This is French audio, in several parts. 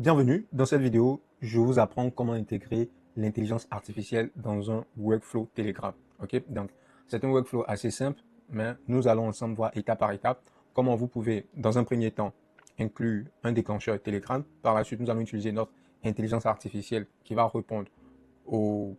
Bienvenue, dans cette vidéo, je vous apprends comment intégrer l'intelligence artificielle dans un workflow Telegram. Ok, donc c'est un workflow assez simple, mais nous allons ensemble voir étape par étape comment vous pouvez, dans un premier temps, inclure un déclencheur Telegram. Par la suite, nous allons utiliser notre intelligence artificielle qui va répondre au,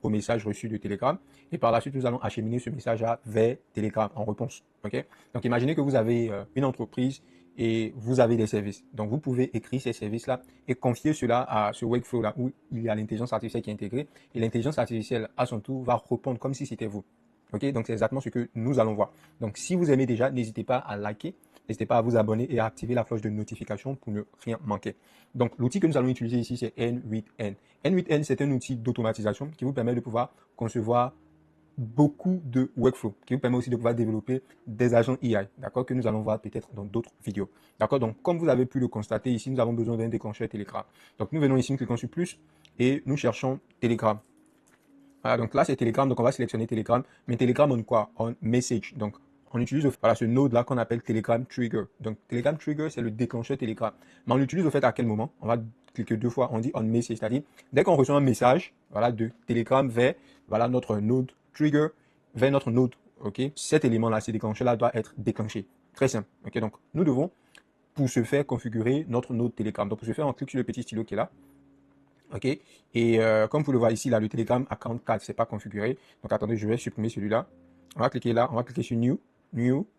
aux messages reçus de Telegram. Et par la suite, nous allons acheminer ce message vers Telegram en réponse. Ok, donc imaginez que vous avez une entreprise et vous avez des services. Donc, vous pouvez écrire ces services-là et confier cela à ce workflow-là où il y a l'intelligence artificielle qui est intégrée. Et l'intelligence artificielle, à son tour, va répondre comme si c'était vous. Ok, donc c'est exactement ce que nous allons voir. Donc, si vous aimez déjà, n'hésitez pas à liker, n'hésitez pas à vous abonner et à activer la cloche de notification pour ne rien manquer. Donc, l'outil que nous allons utiliser ici, c'est N8N. N8N, c'est un outil d'automatisation qui vous permet de pouvoir concevoir beaucoup de workflow, qui vous permet aussi de pouvoir développer des agents AI, d'accord, que nous allons voir peut-être dans d'autres vidéos. D'accord, donc comme vous avez pu le constater ici, nous avons besoin d'un déclencheur Telegram. Donc nous venons ici, nous cliquons sur plus et nous cherchons Telegram. Voilà, donc là c'est Telegram, donc on va sélectionner Telegram, mais Telegram on quoi? On message. Donc on utilise voilà, ce node là qu'on appelle Telegram Trigger. Donc Telegram Trigger, c'est le déclencheur Telegram. Mais on l'utilise au fait à quel moment? On va cliquer deux fois, on dit on message, c'est-à-dire dès qu'on reçoit un message, voilà, de Telegram vers voilà, notre node Trigger, vers notre node, ok, cet élément-là, ce déclencheur-là doit être déclenché. Très simple, ok, donc nous devons pour ce faire configurer notre node Telegram. Donc pour ce faire, on clique sur le petit stylo qui est là. Ok, et comme vous le voyez ici, là, le Telegram Account 4, c'est pas configuré. Donc attendez, je vais supprimer celui-là. On va cliquer là, on va cliquer sur New,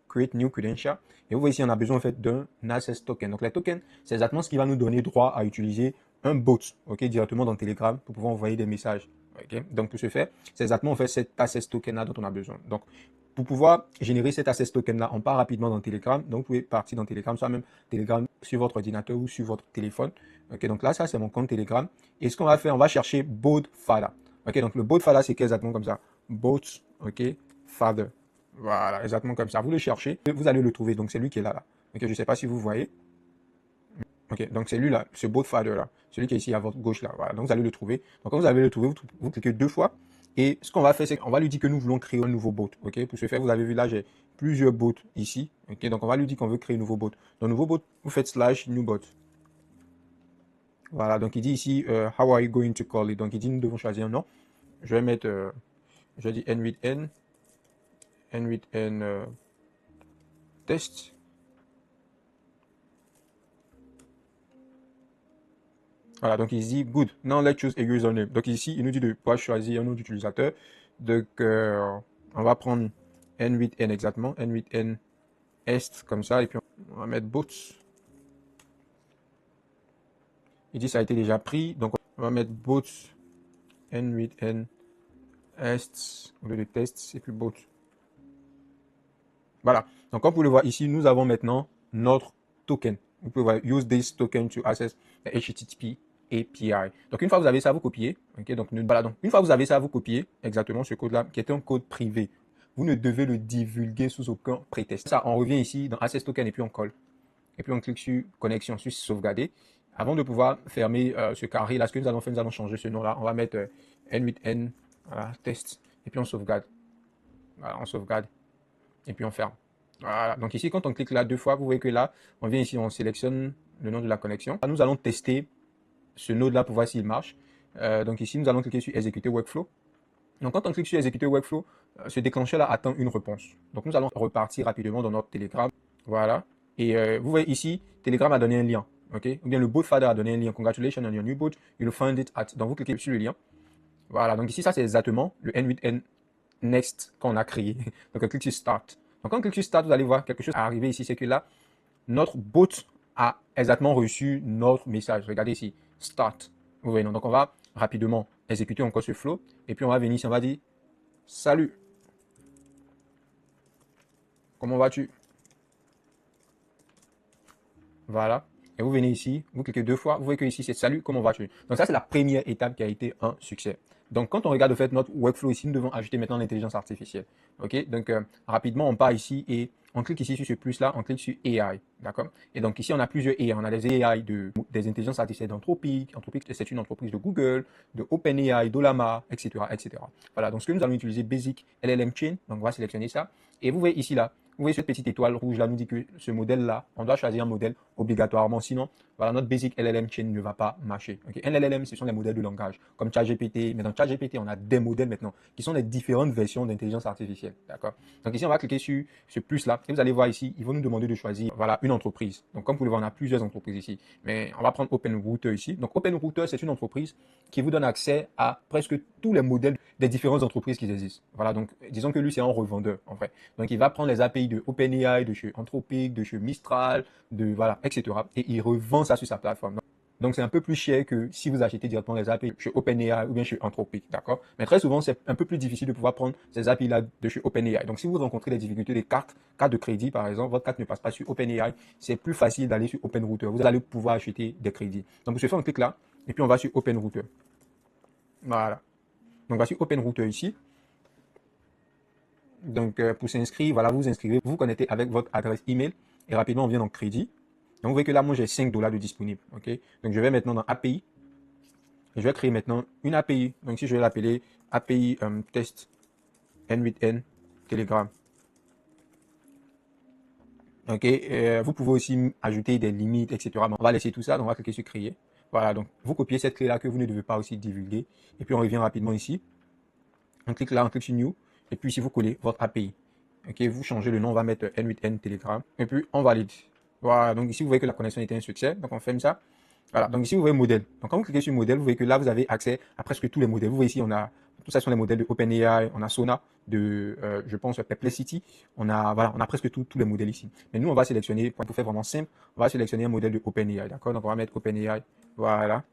Create New Credential. Et vous voyez ici, on a besoin en fait d'un Access Token. Donc les tokens, c'est exactement ce qui va nous donner droit à utiliser un bot, ok, directement dans Telegram pour pouvoir envoyer des messages. Ok, donc pour ce faire, c'est exactement en fait cet Access Token là dont on a besoin. Donc pour pouvoir générer cet Access Token là, on part rapidement dans Telegram. Donc vous pouvez partir dans Telegram, soit même Telegram sur votre ordinateur ou sur votre téléphone. Ok, donc là, ça c'est mon compte Telegram. Et ce qu'on va faire, on va chercher Boat Father. Ok, donc le Boat Father, c'est exactement comme ça. Boat, ok, Father. Voilà, exactement comme ça. Vous le cherchez, vous allez le trouver. Donc c'est lui qui est là. Ok, je ne sais pas si vous voyez. Ok, donc c'est lui là, ce Boat Father là. Celui qui est ici à votre gauche là. Voilà, donc vous allez le trouver. Donc quand vous allez le trouver, vous cliquez deux fois. Et ce qu'on va faire, c'est qu'on va lui dire que nous voulons créer un nouveau bot. Ok, pour ce faire, vous avez vu là, j'ai plusieurs bots ici. Ok, donc on va lui dire qu'on veut créer un nouveau bot. Dans le nouveau bot, vous faites slash new bot. Voilà, donc il dit ici, how are you going to call it? Donc il dit, nous devons choisir un nom. Je vais mettre, je dis N8N, N8N test. Voilà, donc il dit, good, now let's choose a username. Donc ici, il nous dit de pouvoir choisir un nom d'utilisateur. Donc, on va prendre N8N exactement, N8N est comme ça, et puis on va mettre bots. Il dit ça a été déjà pris, donc on va mettre bots N8N est au lieu de test, et puis bots. Voilà. Donc, comme vous le voyez ici, nous avons maintenant notre token. Vous pouvez voir use this token to access the HTTP API. Donc, une fois que vous avez ça, vous copiez. Ok, donc, voilà. Donc, une fois que vous avez ça, vous copiez exactement ce code-là, qui est un code privé. Vous ne devez le divulguer sous aucun prétexte. Ça, on revient ici dans access token et puis on colle. Et puis on clique sur connexion, sur sauvegarder. Avant de pouvoir fermer ce carré là, ce que nous allons faire, nous allons changer ce nom là. On va mettre N8N, voilà, test. Et puis on sauvegarde. Voilà, on sauvegarde. Et puis on ferme. Voilà. Donc ici, quand on clique là deux fois, vous voyez que là, on vient ici, on sélectionne le nom de la connexion. Là, nous allons tester ce node-là pour voir s'il marche. Donc ici, nous allons cliquer sur exécuter workflow. Donc quand on clique sur exécuter workflow, ce déclencheur-là attend une réponse. Donc nous allons repartir rapidement dans notre Telegram. Voilà. Et vous voyez ici, Telegram a donné un lien. Ok. Ou bien le bot father a donné un lien. Congratulations on your new bot. You'll find it at. Donc vous cliquez sur le lien. Voilà. Donc ici, ça c'est exactement le N8N Next qu'on a créé. Donc on clique sur Start. Donc quand on clique sur Start, vous allez voir quelque chose arriver ici, c'est que là, notre bot a exactement reçu notre message. Regardez ici, Start. Vous voyez, donc on va rapidement exécuter encore ce flow, et puis on va venir ici, on va dire, salut, comment vas-tu? Voilà. Et vous venez ici, vous cliquez deux fois, vous voyez que ici c'est salut, comment vas-tu? Donc ça c'est la première étape qui a été un succès. Donc quand on regarde en fait notre workflow ici, nous devons ajouter maintenant l'intelligence artificielle. Ok, donc rapidement on part ici et on clique ici sur ce plus là, on clique sur AI, d'accord? Et donc ici on a plusieurs AI, on a des AI des intelligences artificielles d'Anthropic. Anthropic c'est une entreprise de Google, de OpenAI, d'Olama, etc., etc. Voilà, donc ce que nous allons utiliser Basic LLM Chain, donc on va sélectionner ça. Et vous voyez ici là, vous voyez cette petite étoile rouge là nous dit que ce modèle-là, on doit choisir un modèle obligatoirement, sinon voilà, notre basic LLM chain ne va pas marcher. Okay? Un LLM, ce sont les modèles de langage, comme ChatGPT, mais dans ChatGPT, on a des modèles maintenant, qui sont les différentes versions d'intelligence artificielle. D'accord? Donc ici, on va cliquer sur ce plus-là, et vous allez voir ici, ils vont nous demander de choisir voilà, une entreprise. Donc comme vous le voyez, on a plusieurs entreprises ici, mais on va prendre OpenRouter ici. Donc OpenRouter, c'est une entreprise qui vous donne accès à presque tous les modèles des différentes entreprises qui existent. Voilà, donc disons que lui, c'est un revendeur, en fait. Donc il va prendre les API de OpenAI, de chez Anthropic, de chez Mistral, de voilà, etc. Et il revend ça sur sa plateforme. Donc c'est un peu plus cher que si vous achetez directement les API chez OpenAI ou bien chez Anthropic, d'accord? Mais très souvent, c'est un peu plus difficile de pouvoir prendre ces API-là de chez OpenAI. Donc si vous rencontrez des difficultés des cartes de crédit par exemple, votre carte ne passe pas sur OpenAI, c'est plus facile d'aller sur OpenRouter. Vous allez pouvoir acheter des crédits. Donc pour ce faire, on clique là et puis on va sur OpenRouter. Voilà. Donc voici OpenRouter ici. Donc pour s'inscrire, voilà, vous vous inscrivez, vous vous connectez avec votre adresse email et rapidement on vient dans crédit. Donc vous voyez que là, moi j'ai 5 $ de disponible. Ok. Donc je vais maintenant dans API. Et je vais créer maintenant une API. Donc ici je vais l'appeler API test N8N Telegram. Ok. Vous pouvez aussi ajouter des limites, etc. On va laisser tout ça. Donc on va cliquer sur créer. Voilà. Donc vous copiez cette clé là que vous ne devez pas aussi divulguer. Et puis on revient rapidement ici. On clique là, on clique sur New. Et puis ici vous collez votre API. Ok. Vous changez le nom. On va mettre N8N Telegram. Et puis on valide. Voilà, donc ici vous voyez que la connexion était un succès, donc on ferme ça. Voilà, donc ici vous voyez modèle. Donc quand vous cliquez sur modèle, vous voyez que là vous avez accès à presque tous les modèles. Vous voyez ici, on a tout ça sont les modèles de OpenAI, on a Sona, de je pense Perplexity, on a voilà, on a presque tous les modèles ici. Mais nous on va sélectionner, pour faire vraiment simple, on va sélectionner un modèle de OpenAI, d'accord? Donc on va mettre OpenAI, voilà,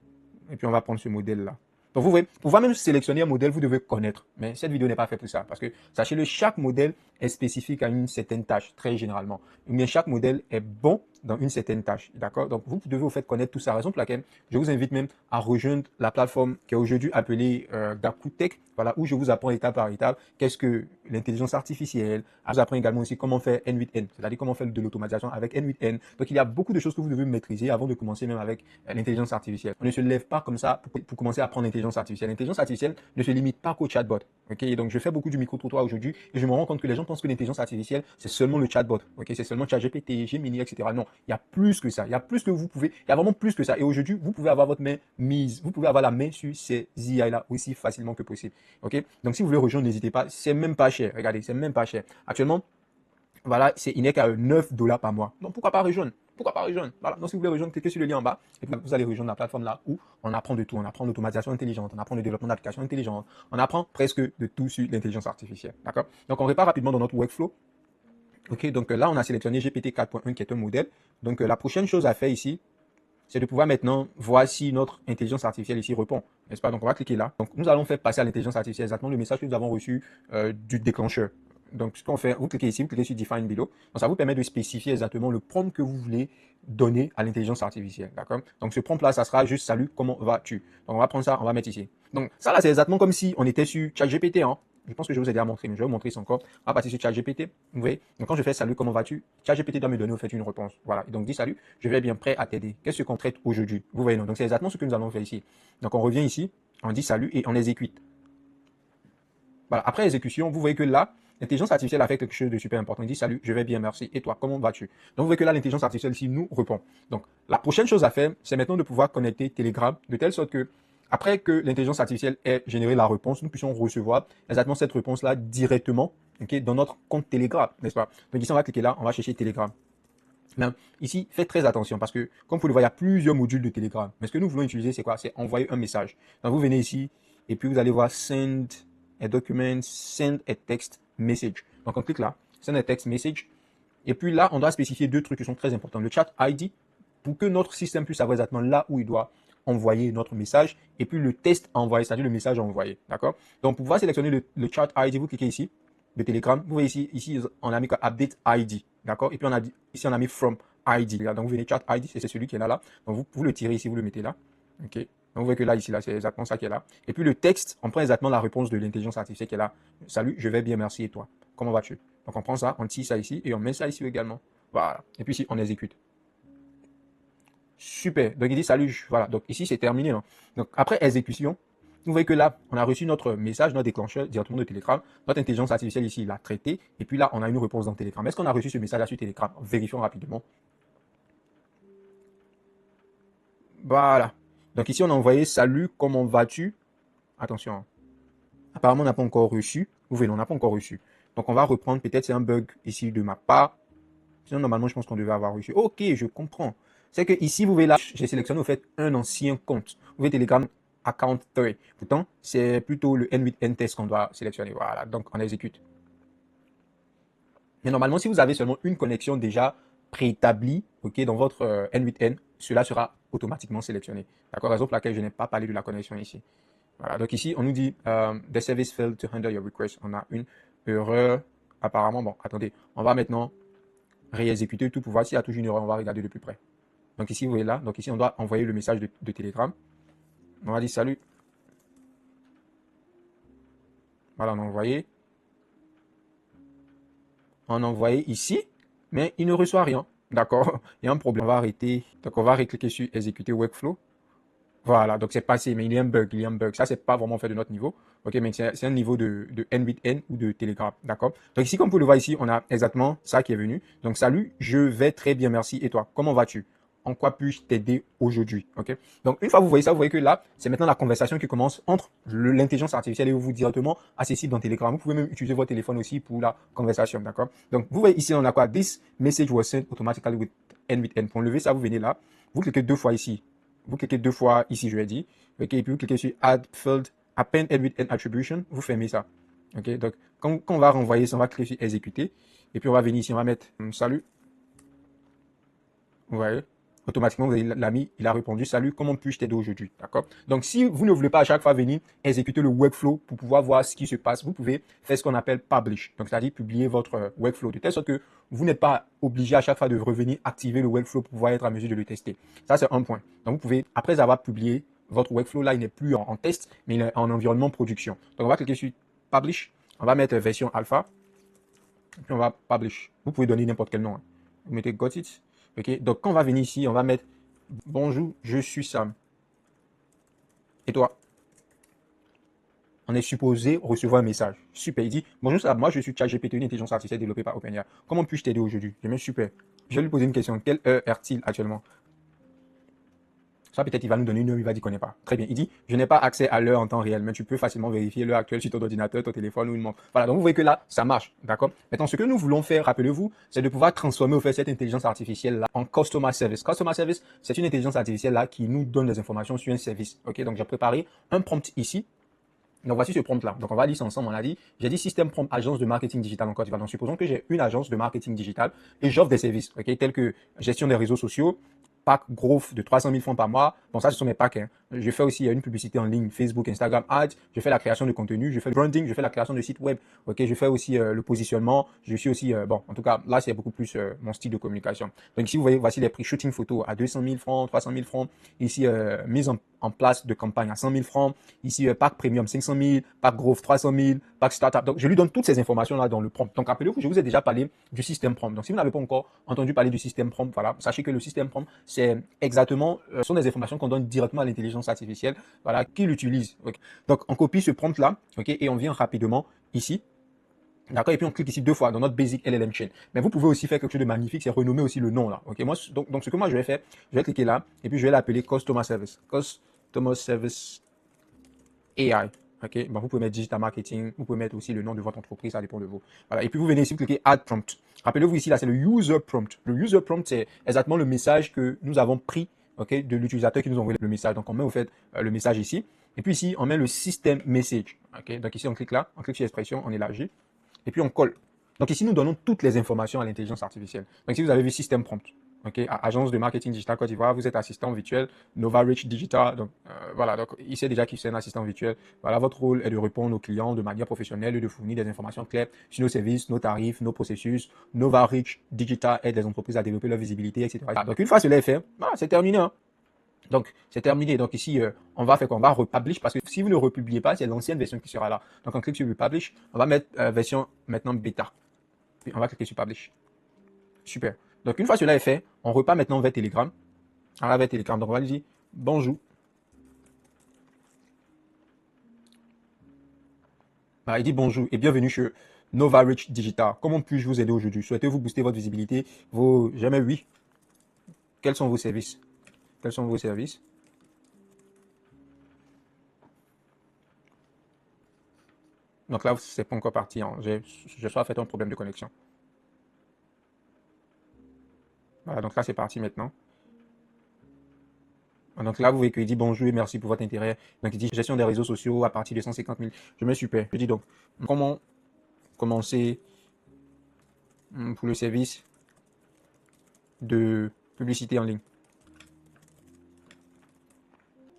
et puis on va prendre ce modèle là. Donc vous voyez, pour pouvoir même sélectionner un modèle, vous devez connaître. Mais cette vidéo n'est pas faite pour ça. Parce que sachez-le, chaque modèle est spécifique à une certaine tâche, très généralement. Mais chaque modèle est bon dans une certaine tâche. D'accord? Donc vous devez vous faire connaître tout ça. Raison pour laquelle je vous invite même à rejoindre la plateforme qui est aujourd'hui appelée Gakutech. Voilà, où je vous apprends étape par étape qu'est-ce que l'intelligence artificielle. Je vous apprends également aussi comment faire N8N, c'est-à-dire comment faire de l'automatisation avec N8N. Donc il y a beaucoup de choses que vous devez maîtriser avant de commencer même avec l'intelligence artificielle. On ne se lève pas comme ça pour commencer à apprendre l'intelligence artificielle. L'intelligence artificielle ne se limite pas qu'au chatbot. Ok, donc je fais beaucoup du micro-trottoir aujourd'hui et je me rends compte que les gens pensent que l'intelligence artificielle c'est seulement le chatbot. Ok, c'est seulement ChatGPT, Gemini, etc. Non, il y a plus que ça. Il y a plus que vous pouvez. Il y a vraiment plus que ça. Et aujourd'hui, vous pouvez avoir votre main mise. Vous pouvez avoir la main sur ces IA là aussi facilement que possible. Ok, donc si vous voulez rejoindre, n'hésitez pas. C'est même pas cher. Regardez, c'est même pas cher. Actuellement, voilà, il n'est qu'à 9 $ par mois. Donc pourquoi pas rejoindre? Pourquoi pas rejoindre? Voilà. Donc si vous voulez rejoindre, cliquez sur le lien en bas et puis vous allez rejoindre la plateforme là où on apprend de tout. On apprend l'automatisation intelligente, on apprend le développement d'applications intelligentes, on apprend presque de tout sur l'intelligence artificielle. D'accord? Donc on répare rapidement dans notre workflow. Ok, donc là on a sélectionné GPT 4.1 qui est un modèle. Donc la prochaine chose à faire ici, c'est de pouvoir maintenant voir si notre intelligence artificielle ici répond. N'est-ce pas? Donc on va cliquer là. Donc nous allons faire passer à l'intelligence artificielle exactement le message que nous avons reçu du déclencheur. Donc ce qu'on fait, vous cliquez ici, vous cliquez sur Define Below. Donc ça vous permet de spécifier exactement le prompt que vous voulez donner à l'intelligence artificielle. D'accord? Donc ce prompt là, ça sera juste salut, comment vas-tu? Donc on va prendre ça, on va mettre ici. Donc ça là, c'est exactement comme si on était sur ChatGPT, hein. Je pense que je vous ai déjà montré, mais je vais vous montrer ça encore. On va passer sur ChatGPT. Vous voyez? Donc quand je fais salut, comment vas-tu? ChatGPT doit me donner au fait une réponse. Voilà. Et donc dit salut, je vais bien prêt à t'aider. Qu'est-ce qu'on traite aujourd'hui? Vous voyez, non? Donc c'est exactement ce que nous allons faire ici. Donc on revient ici, on dit salut et on exécute. Voilà. Après exécution, vous voyez que là, l'intelligence artificielle a fait quelque chose de super important. Il dit salut, je vais bien, merci. Et toi, comment vas-tu? Donc vous voyez que là, l'intelligence artificielle ici nous répond. Donc la prochaine chose à faire, c'est maintenant de pouvoir connecter Telegram de telle sorte que après que l'intelligence artificielle ait généré la réponse, nous puissions recevoir exactement cette réponse-là directement, okay, dans notre compte Telegram, n'est-ce pas? Donc ici, on va cliquer là, on va chercher Telegram. Mais ici, faites très attention parce que, comme vous le voyez, il y a plusieurs modules de Telegram. Mais ce que nous voulons utiliser, c'est quoi? C'est envoyer un message. Donc vous venez ici et puis vous allez voir Send a document, Send a text message. Donc on clique là, Send a text message. Et puis là, on doit spécifier deux trucs qui sont très importants. Le chat ID, pour que notre système puisse savoir exactement là où il doit envoyer notre message, et puis le test envoyé, c'est-à-dire le message envoyé. D'accord? Donc pour pouvoir sélectionner le chat ID, vous cliquez ici, de Telegram. Vous voyez ici on a mis update ID. D'accord? Et puis ici on a mis from ID. Donc vous venez chat ID, c'est celui qui est là. Donc vous le tirez ici, vous le mettez là. OK? Donc vous voyez que là, ici, là, c'est exactement ça qui est là. Et puis le texte, on prend exactement la réponse de l'intelligence artificielle qui est là. Salut, je vais bien, merci, et toi? Comment vas-tu? Donc on prend ça, on tire ça ici et on met ça ici également. Voilà. Et puis ici, on exécute. Super. Donc il dit salut. Voilà. Donc ici, c'est terminé. Hein. Donc après exécution, Vous voyez que là, on a reçu notre message, notre déclencheur directement de Telegram. Notre intelligence artificielle ici l'a traité. Et puis là, on a une réponse dans Telegram. Est-ce qu'on a reçu ce message-là sur Telegram? Vérifions rapidement. Voilà. Donc ici, on a envoyé salut, comment vas-tu? Attention. Apparemment, on n'a pas encore reçu. Vous voyez, on n'a pas encore reçu. Donc on va reprendre. Peut-être c'est un bug ici de ma part. Sinon, normalement, je pense qu'on devait avoir reçu. Ok, je comprends. C'est que ici, vous voyez là, j'ai sélectionné au fait un ancien compte. Vous voyez Telegram Account 3. Pourtant, c'est plutôt le N8N test qu'on doit sélectionner. Voilà, donc on exécute. Mais normalement, si vous avez seulement une connexion déjà préétablie, ok, dans votre N8N, cela sera automatiquement sélectionné. D'accord, raison pour laquelle je n'ai pas parlé de la connexion ici. Voilà, donc ici, on nous dit the service failed to handle your request. On a une erreur. Apparemment, bon, attendez, on va maintenant réexécuter tout pour voir s'il y a toujours une erreur. On va regarder de plus près. Donc ici, vous voyez là, donc ici, on doit envoyer le message de Telegram. On va dire salut. Voilà, on a envoyé. On a envoyé ici, mais il ne reçoit rien. D'accord? Il y a un problème. On va arrêter. Donc on va recliquer sur exécuter workflow. Voilà, donc c'est passé, mais il y a un bug, il y a un bug. Ça, c'est pas vraiment fait de notre niveau. Ok, mais c'est un niveau de N8N ou de Telegram. D'accord? Donc ici, comme vous le voyez ici, on a exactement ça qui est venu. Donc salut, je vais très bien, merci. Et toi, comment vas-tu? En quoi puis-je t'aider aujourd'hui? Ok? Donc une fois que vous voyez ça, vous voyez que là, c'est maintenant la conversation qui commence entre l'intelligence artificielle et vous directement accessible dans Telegram. Vous pouvez même utiliser votre téléphone aussi pour la conversation. D'accord? Donc vous voyez ici, on a quoi? This message was sent automatically with N8N. Pour enlever ça, vous venez là. Vous cliquez deux fois ici. Vous cliquez deux fois ici, je l'ai dit. Ok, et puis vous cliquez sur Add Field Append N8N Attribution. Vous fermez ça. Ok, donc quand on va renvoyer ça, on va cliquer sur Exécuter. Et puis on va venir ici, on va mettre Salut. Vous voyez, automatiquement, vous avez l'ami, il a répondu salut, comment puis-je t'aider aujourd'hui? D'accord? Donc, si vous ne voulez pas à chaque fois venir exécuter le workflow pour pouvoir voir ce qui se passe, vous pouvez faire ce qu'on appelle publish. Donc, c'est-à-dire publier votre workflow de telle sorte que vous n'êtes pas obligé à chaque fois de revenir activer le workflow pour pouvoir être à mesure de le tester. Ça, c'est un point. Donc, vous pouvez, après avoir publié votre workflow, là, il n'est plus en test, mais il est en environnement production. Donc, on va cliquer sur publish. On va mettre version alpha. Et puis, on va publish. Vous pouvez donner n'importe quel nom. Hein. Vous mettez got it. Ok, donc quand on va venir ici, on va mettre bonjour, je suis Sam. Et toi? On est supposé recevoir un message. Super, il dit bonjour Sam, moi je suis ChatGPT, une intelligence artificielle développée par OpenAI. Comment puis-je t'aider aujourd'hui? Je me super. Je vais lui poser une question. Quelle heure est-il actuellement? Ça, peut-être il va nous donner une heure, il va dire qu'on n'est pas. Très bien. Il dit, je n'ai pas accès à l'heure en temps réel, mais tu peux facilement vérifier l'heure actuelle sur ton ordinateur, ton téléphone ou une montre. Voilà, donc vous voyez que là, ça marche. D'accord? Maintenant, ce que nous voulons faire, rappelez-vous, c'est de pouvoir transformer au fait cette intelligence artificielle-là en Customer Service. Customer Service, c'est une intelligence artificielle-là qui nous donne des informations sur un service. Ok? Donc, j'ai préparé un prompt ici. Donc voici ce prompt-là. Donc on va lire ça ensemble. On a dit, j'ai dit système prompt agence de marketing digital en Côte d'Ivoire. Donc supposons que j'ai une agence de marketing digital et j'offre des services, ok, tels que gestion des réseaux sociaux, pack growth de 300 000 francs par mois. Bon, ça, ce sont mes packs. Hein. Je fais aussi une publicité en ligne, Facebook, Instagram, Ads. Je fais la création de contenu, je fais le branding, je fais la création de sites web. Ok, je fais aussi le positionnement. Je suis aussi, bon, en tout cas, là, c'est beaucoup plus mon style de communication. Donc ici, vous voyez, voici les prix shooting photo à 200 000 francs, 300 000 francs. Ici, mise en place de campagne à 100 000 francs. Ici, pack premium 500 000, pack growth 300 000, pack startup. Donc, je lui donne toutes ces informations-là dans le prompt. Donc, rappelez-vous, je vous ai déjà parlé du système prompt. Donc, si vous n'avez pas encore entendu parler du système prompt, voilà, sachez que le système prompt, c'est exactement ce sont des informations qu'on donne directement à l'intelligence artificielle, voilà, qui l'utilise. Okay. Donc, on copie ce prompt-là, ok, et on vient rapidement ici. D'accord, et puis on clique ici deux fois dans notre Basic LLM Chain. Mais vous pouvez aussi faire quelque chose de magnifique, c'est renommer aussi le nom là. Ok, moi, donc ce que moi je vais faire, je vais cliquer là, et puis je vais l'appeler Customer Service. Customer Service AI. Ok, bon, vous pouvez mettre Digital Marketing, vous pouvez mettre aussi le nom de votre entreprise, ça dépend de vous. Voilà, et puis vous venez ici, vous cliquez Add Prompt. Rappelez-vous ici, là, c'est le User Prompt. Le User Prompt, c'est exactement le message que nous avons pris, ok, de l'utilisateur qui nous a envoyé le message. Donc, on met au fait le message ici. Et puis ici, on met le System Message. Ok, donc ici, on clique là, on clique sur expression, on élargit. Et puis, on colle. Donc ici, nous donnons toutes les informations à l'intelligence artificielle. Donc ici, vous avez vu System Prompt. Ok, agence de marketing digital Côte d'Ivoire, vous êtes assistant virtuel, Nova Rich Digital. Donc voilà, donc il sait déjà qu'il c'est un assistant virtuel. Voilà, votre rôle est de répondre aux clients de manière professionnelle et de fournir des informations claires sur nos services, nos tarifs, nos processus. Nova Rich Digital aide les entreprises à développer leur visibilité, etc. Voilà, donc une fois cela est fait, voilà, c'est terminé. Hein. Donc, c'est terminé. Donc ici, on va faire quoi? On va republish parce que si vous ne republiez pas, c'est l'ancienne version qui sera là. Donc, on clique sur republish. On va mettre version maintenant bêta. Puis, on va cliquer sur publish. Super. Donc, une fois cela est fait, on repart maintenant vers Telegram. On va vers Telegram. Donc, on va lui dire bonjour. Il dit bonjour et bienvenue chez Nova Rich Digital. Comment puis-je vous aider aujourd'hui? Souhaitez-vous booster votre visibilité? Jamais oui. Quels sont vos services? Quels sont vos services? Donc là, c'est pas encore parti, hein. Je soit fait un problème de connexion. Voilà, donc là, c'est parti maintenant. Donc là, vous voyez qu'il dit bonjour et merci pour votre intérêt. Donc il dit gestion des réseaux sociaux à partir de 150 000. Je mets super. Je dis donc, comment commencer pour le service de publicité en ligne?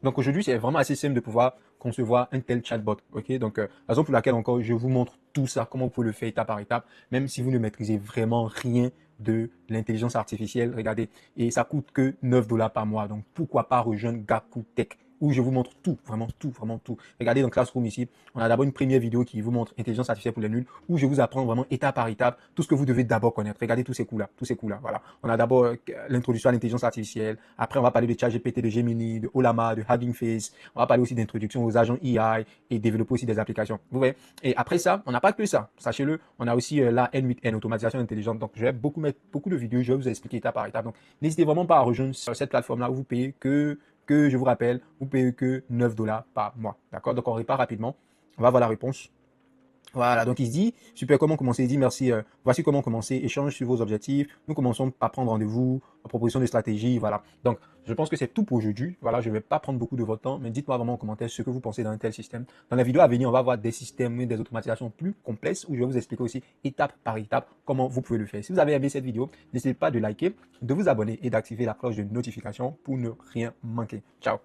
Donc aujourd'hui, c'est vraiment assez simple de pouvoir concevoir un tel chatbot. Ok, donc raison pour laquelle encore je vous montre tout ça, comment vous pouvez le faire étape par étape, même si vous ne maîtrisez vraiment rien de l'intelligence artificielle. Regardez, et ça coûte que 9 dollars par mois. Donc pourquoi pas rejoindre Gaku Tech où je vous montre tout, vraiment tout, vraiment tout. Regardez dans Classroom ici, on a d'abord une première vidéo qui vous montre intelligence artificielle pour les nuls, où je vous apprends vraiment étape par étape tout ce que vous devez d'abord connaître. Regardez tous ces coups-là, tous ces coups-là. Voilà. On a d'abord l'introduction à l'intelligence artificielle. Après, on va parler de ChatGPT, de Gemini, de Ollama, de Hugging Face. On va parler aussi d'introduction aux agents AI et développer aussi des applications. Vous voyez? Et après ça, on n'a pas que ça. Sachez-le, on a aussi la N8N, automatisation intelligente. Donc, je vais mettre beaucoup de vidéos. Je vais vous expliquer étape par étape. Donc, n'hésitez vraiment pas à rejoindre cette plateforme-là où vous payez que je vous rappelle, vous payez que 9 dollars par mois. D'accord? Donc, on répare rapidement. On va voir la réponse. Voilà, donc il se dit, super, comment commencer? Il dit, merci, voici comment commencer, échange sur vos objectifs. Nous commençons par prendre rendez-vous, proposition de stratégie, voilà. Donc, je pense que c'est tout pour aujourd'hui. Voilà, je ne vais pas prendre beaucoup de votre temps, mais dites-moi vraiment en commentaire ce que vous pensez d'un tel système. Dans la vidéo à venir, on va voir des systèmes, des automatisations plus complexes où je vais vous expliquer aussi étape par étape comment vous pouvez le faire. Si vous avez aimé cette vidéo, n'hésitez pas de liker, de vous abonner et d'activer la cloche de notification pour ne rien manquer. Ciao!